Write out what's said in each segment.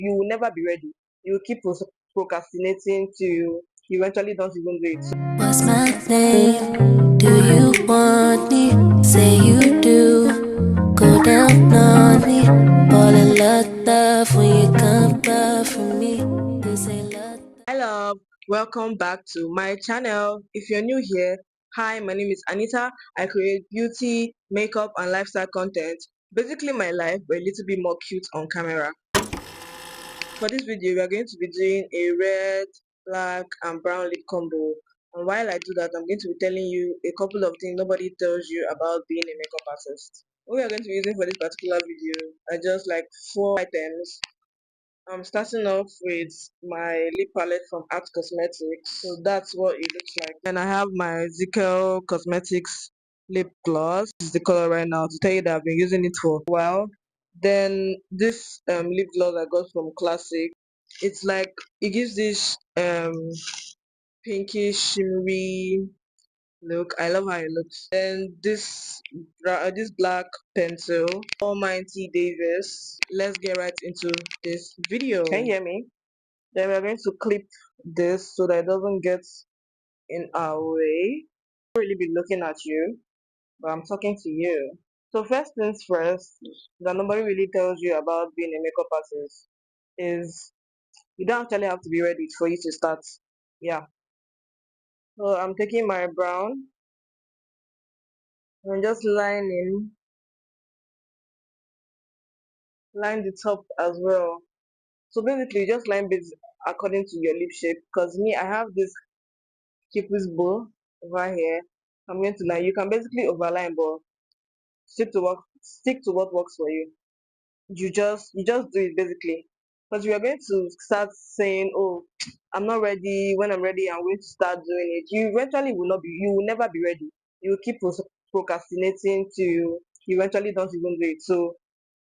you will never be ready. You will keep procrastinating till you eventually don't even do it. What's my name? Do you want me? Say you do. Go down on me. Fall in love when you come up from me. You say love. Hi love, welcome back to my channel. If you're new here, hi, my name is Anita. I create beauty, makeup and lifestyle content. Basically my life, but a little bit more cute on camera. For this video, we are going to be doing a red, black and brown lip combo. And while I do that, I'm going to be telling you a couple of things nobody tells you about being a makeup artist. What we are going to be using for this particular video are just like 4 items. I'm starting off with my lip palette from Art Cosmetics. So that's what it looks like. And I have my Zikel Cosmetics lip gloss. This is the color right now to tell you that I've been using it for a while. Then this lip gloss I got from Classic. It's like it gives this pinkish shimmery look. I love how it looks. Then this black pencil, Almighty Davis. Let's get right into this video. Can you hear me? Then we're going to clip this so that it doesn't get in our way. I won't really be looking at you, but I'm talking to you. So first things first, that nobody really tells you about being a makeup artist is you don't actually have to be ready for you to start. Yeah. So I'm taking my brown and just line the top as well. So basically just line bits according to your lip shape. Cause me, I have this cupid's bow over here. I'm going to line. You can basically overline, but stick to what works for you. You just do it basically. Because we are going to start saying, oh, I'm not ready. When I'm ready, I'm going to start doing it. You eventually will not be. You will never be ready. You will keep procrastinating till you eventually don't even do it. So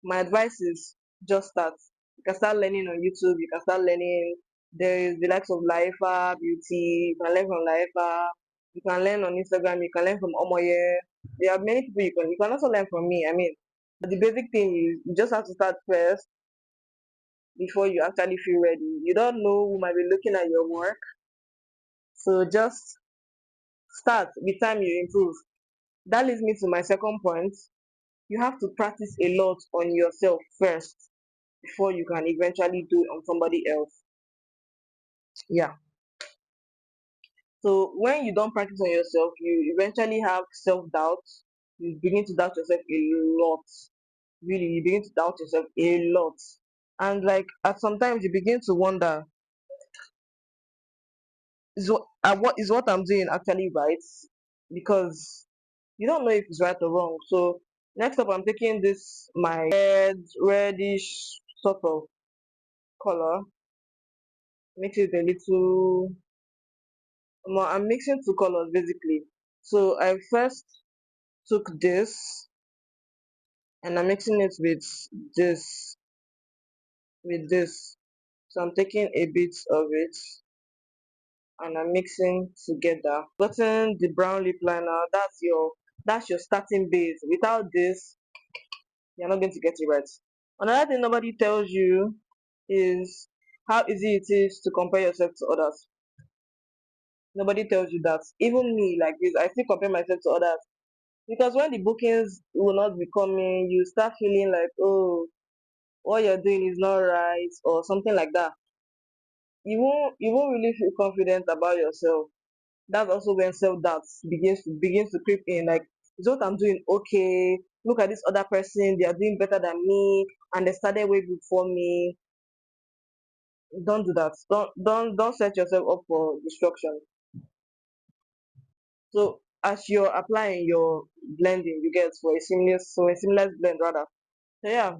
my advice is just start. You can start learning on YouTube. You can start learning. There is the likes of Laifa Beauty. You can learn from Laifa. You can learn on Instagram. You can learn from Omoye. There are many people you can also learn from me. I mean, but the basic thing is you just have to start first before you actually feel ready. You don't know who might be looking at your work, so just start. With time, you improve. That leads me to my second point. You have to practice a lot on yourself first before you can eventually do it on somebody else. Yeah. So when you don't practice on yourself, you eventually have self doubt. You begin to doubt yourself a lot. Really, you begin to doubt yourself a lot. And like at sometimes you begin to wonder, what I'm doing actually right? Because you don't know if it's right or wrong. So next up, I'm taking this my reddish sort of color, mix it a little more. I'm mixing two colors basically. So I first took this and I'm mixing it this with this. So I'm taking a bit of it and I'm mixing together. Gotten the brown lip liner. That's your starting base. Without this, you're not going to get it right. Another thing nobody tells you is how easy it is to compare yourself to others. Nobody tells you that. Even me, like this, I still compare myself to others. Because when the bookings will not be coming, you start feeling like, oh, what you're doing is not right, or something like that. You won't really feel confident about yourself. That's also when self-doubt begins to creep in. Like, is what I'm doing okay? Look at this other person, they are doing better than me, and they started way before me. Don't do that. Don't set yourself up for destruction. So as you're applying your blending, you get for a seamless blend rather. So yeah,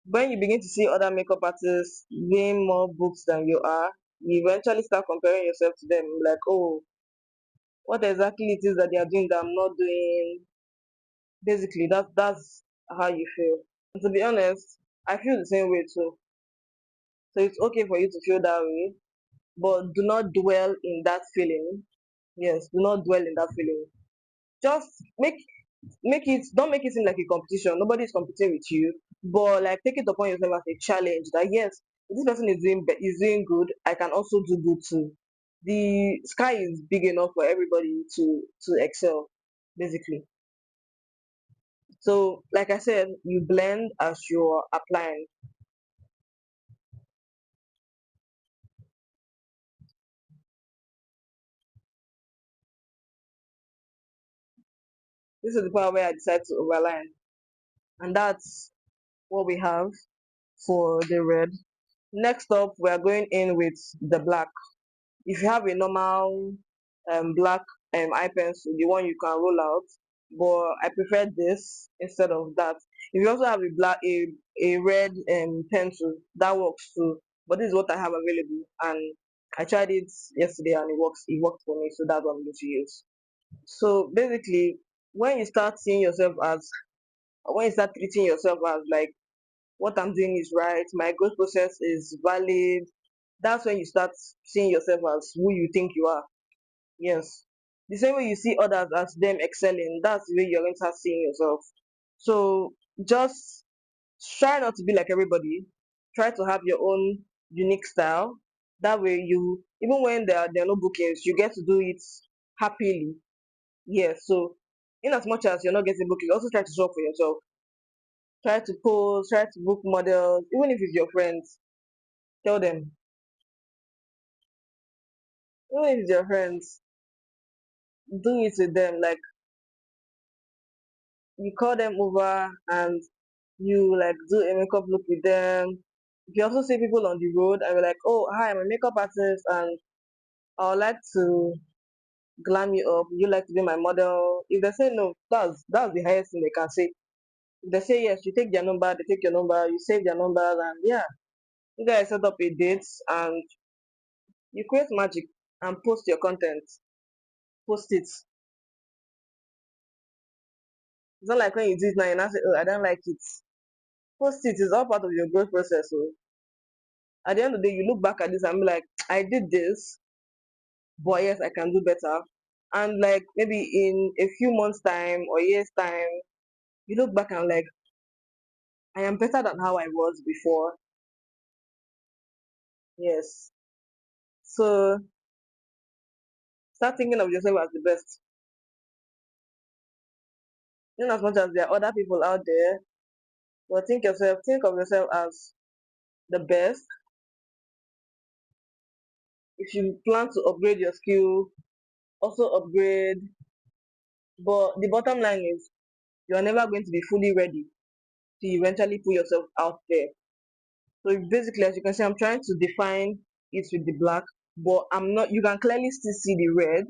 when you begin to see other makeup artists doing more books than you are, you eventually start comparing yourself to them. Like, oh, what exactly it is that they are doing that I'm not doing. Basically, that's how you feel. And to be honest, I feel the same way too. So it's okay for you to feel that way, but do not dwell in that feeling. Yes, do not dwell in that feeling. Just make it don't make it seem like a competition. Nobody is competing with you, but like take it upon yourself as a challenge that yes, If this person is is doing good, I can also do good too. The sky is big enough for everybody to excel, basically. So, like I said, you blend as you're applying. This is the part where I decide to overline, and that's what we have for the red. Next up, we are going in with the black. If you have a normal black eye pencil, the one you can roll out, but I prefer this instead of that. If you also have a red pencil, that works too. But this is what I have available, and I tried it yesterday and it worked for me, so that's what I'm going to use. So basically, when you start seeing yourself as when you start treating yourself as like what I'm doing is right, my growth process is valid, that's when you start seeing yourself as who you think you are. Yes. The same way you see others as them excelling, that's the way you're going to start seeing yourself. So just try not to be like everybody. Try to have your own unique style. That way you even when there are no bookings, you get to do it happily. Yes. So in as much as you're not getting bookings, also try to show up for yourself. Try to post, try to book models, even if it's your friends, tell them. Even if it's your friends, do it with them. Like you call them over and you like do a makeup look with them. You also see people on the road and be like, oh hi, I'm a makeup artist and I would like to glam you up. Would you like to be my model? If they say no, that's the highest thing they can say. If they say yes, you take their number, they take your number, you save their numbers and yeah, you guys set up a date and you create magic and post your content. Post it. It's not like when you do it now, you now say, oh, I don't like it. Post it. It's all part of your growth process. So at the end of the day, you look back at this and be like, I did this, but yes, I can do better. And like maybe in a few months' time or years' time, you look back and like, I am better than how I was before. Yes. So start thinking of yourself as the best. In as much as there are other people out there, but think of yourself as the best. If you plan to upgrade your skill, also upgrade. But the bottom line is you are never going to be fully ready to eventually put yourself out there. So basically, as you can see, I'm trying to define it with the black, but I'm not. You can clearly still see the red.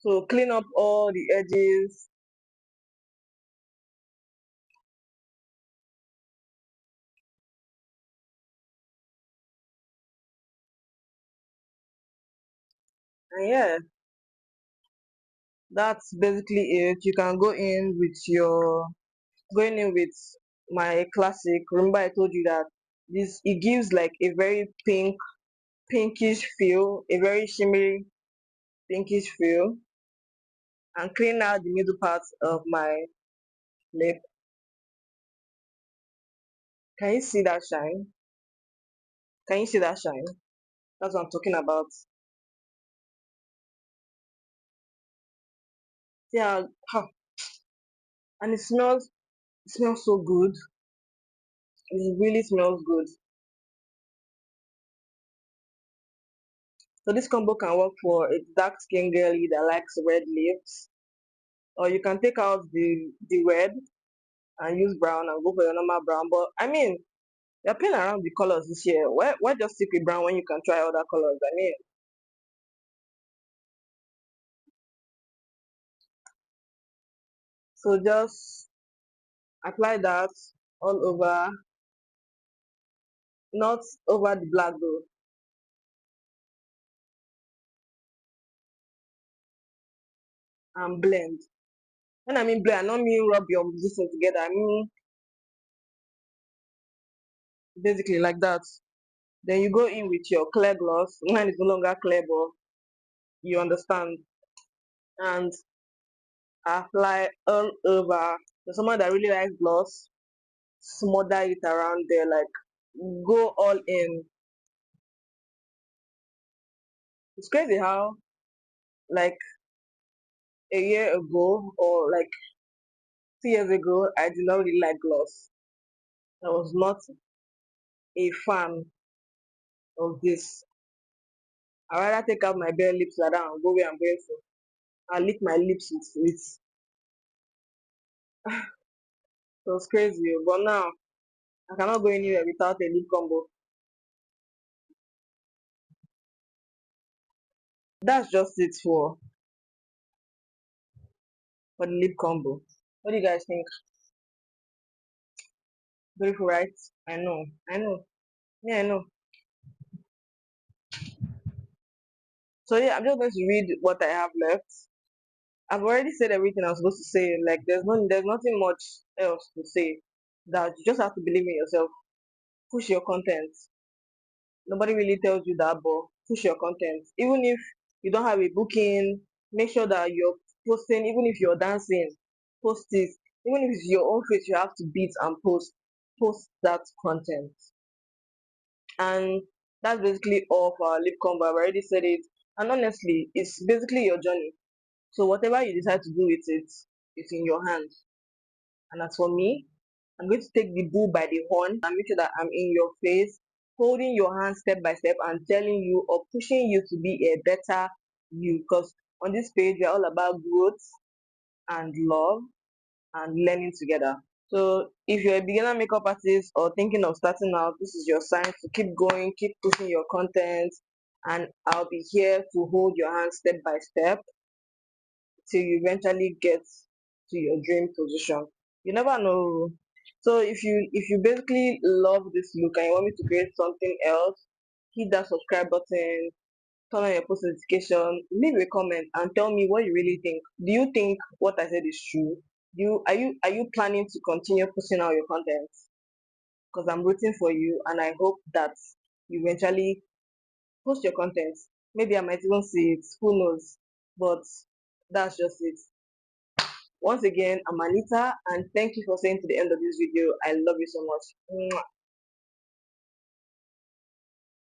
So clean up all the edges, and yeah, that's basically it. You can go in with your going in with my classic. Remember, I told you that this it gives like a very pinkish feel, a very shimmery pinkish feel, and clean out the middle part of my lip. Can you see that shine? Can you see that shine? That's what I'm talking about. Yeah, and it smells so good. It really smells good. So this combo can work for a dark skin girly that likes red lips, or you can take out the red and use brown and go for your normal brown. But I mean, you're playing around with colors this year. Why just stick with brown when you can try other colors? I mean, so just apply that all over, not over the black though, and blend. When I mean blend, I don't mean rub your this thing together. I mean basically like that. Then you go in with your clear gloss. Mine is no longer clear, but you understand. And apply all over. So someone that really likes gloss, smother it around there, like go all in. It's crazy how like a year ago or like 2 years ago, I did not really like gloss. I was not a fan of this. I rather take out my bare lips like that and go where I'm going for. I lick my lips with it was crazy. But now I cannot go anywhere without a lip combo. That's just it for the lip combo. What do you guys think? Beautiful, right? I know. I know. Yeah, I know. So yeah, I'm just going to read what I have left. I've already said everything I was supposed to say. Like there's nothing much else to say. That you just have to believe in yourself. Push your content. Nobody really tells you that, but push your content. Even if you don't have a booking, make sure that you're posting. Even if you're dancing, post it. Even if it's your own face, you have to beat and post that content. And that's basically all for our lip combo. I've already said it. And honestly, it's basically your journey. So whatever you decide to do with it, it's in your hands. And as for me, I'm going to take the bull by the horn and make sure that I'm in your face, holding your hand step by step and telling you or pushing you to be a better you. Because on this page, we're all about growth and love and learning together. So if you're a beginner makeup artist or thinking of starting out, this is your sign to keep going, keep pushing your content, and I'll be here to hold your hand step by step till you eventually get to your dream position. You never know. So if you basically love this look and you want me to create something else, hit that subscribe button, turn on your post notification, leave a comment and tell me what you really think. Do you think what I said is true? Are you planning to continue posting out your content? Because I'm rooting for you and I hope that you eventually post your content. Maybe I might even see it, who knows? But that's just it. Once again, I'm Anita, and thank you for staying to the end of this video. I love you so much. Mwah.